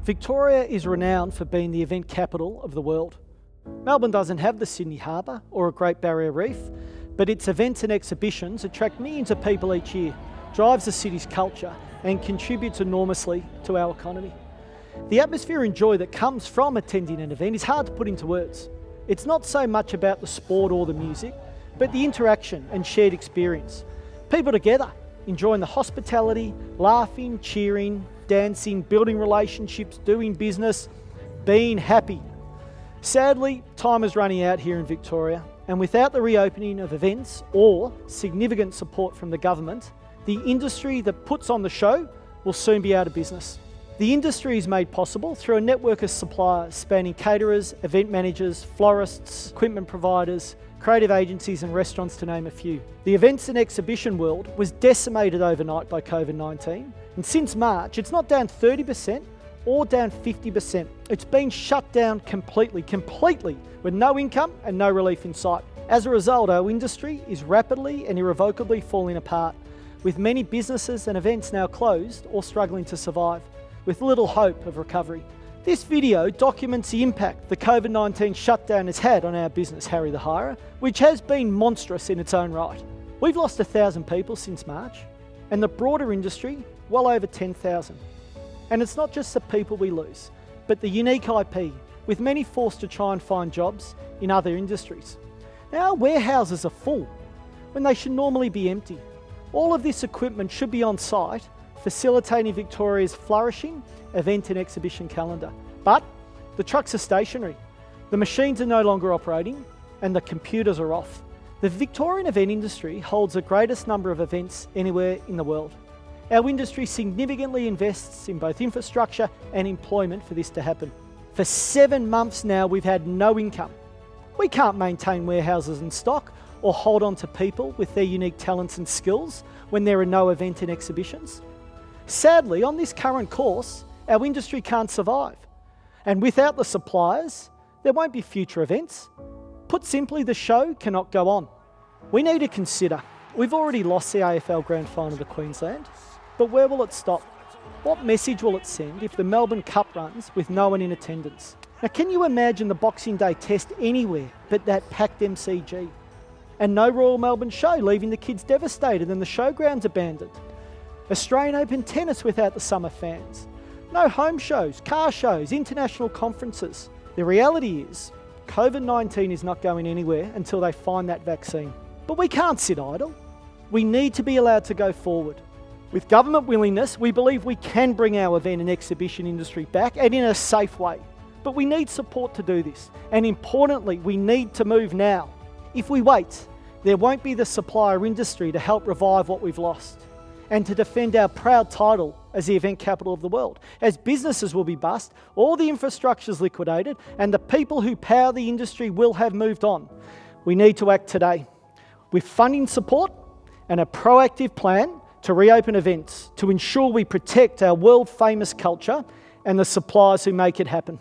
Victoria is renowned for being the event capital of the world. Melbourne doesn't have the Sydney Harbour or a Great Barrier Reef, but its events and exhibitions attract millions of people each year, drives the city's culture and contributes enormously to our economy. The atmosphere and joy that comes from attending an event is hard to put into words. It's not so much about the sport or the music, but the interaction and shared experience. People together, enjoying the hospitality, laughing, cheering, dancing, building relationships, doing business, being happy. Sadly, time is running out here in Victoria, and without the reopening of events or significant support from the government, the industry that puts on the show will soon be out of business. The industry is made possible through a network of suppliers spanning caterers, event managers, florists, equipment providers, creative agencies and restaurants, to name a few. The events and exhibition world was decimated overnight by COVID-19, and since March it's not down 30% or down 50%. It's been shut down completely, with no income and no relief in sight. As a result, our industry is rapidly and irrevocably falling apart, with many businesses and events now closed or struggling to survive, with little hope of recovery. This video documents the impact the COVID-19 shutdown has had on our business, Harry the Hirer, which has been monstrous in its own right. We've lost 1,000 people since March, and the broader industry, well over 10,000. And it's not just the people we lose, but the unique IP, with many forced to try and find jobs in other industries. Now, our warehouses are full when they should normally be empty. All of this equipment should be on site, facilitating Victoria's flourishing event and exhibition calendar. But the trucks are stationary, the machines are no longer operating, and the computers are off. The Victorian event industry holds the greatest number of events anywhere in the world. Our industry significantly invests in both infrastructure and employment for this to happen. For 7 months now, we've had no income. We can't maintain warehouses and stock or hold on to people with their unique talents and skills when there are no event and exhibitions. Sadly, on this current course, our industry can't survive. And without the suppliers, there won't be future events. Put simply, the show cannot go on. We need to consider, we've already lost the AFL Grand Final to Queensland, but where will it stop? What message will it send if the Melbourne Cup runs with no one in attendance? Now, can you imagine the Boxing Day test anywhere but that packed MCG? And no Royal Melbourne show, leaving the kids devastated and the showgrounds abandoned. Australian Open tennis without the summer fans. No home shows, car shows, international conferences. The reality is, COVID-19 is not going anywhere until they find that vaccine. But we can't sit idle. We need to be allowed to go forward. With government willingness, we believe we can bring our event and exhibition industry back, and in a safe way. But we need support to do this. And importantly, we need to move now. If we wait, there won't be the supplier industry to help revive what we've lost and to defend our proud title as the event capital of the world. As businesses will be bust, all the infrastructure is liquidated, and the people who power the industry will have moved on. We need to act today with funding support and a proactive plan to reopen events to ensure we protect our world-famous culture and the suppliers who make it happen.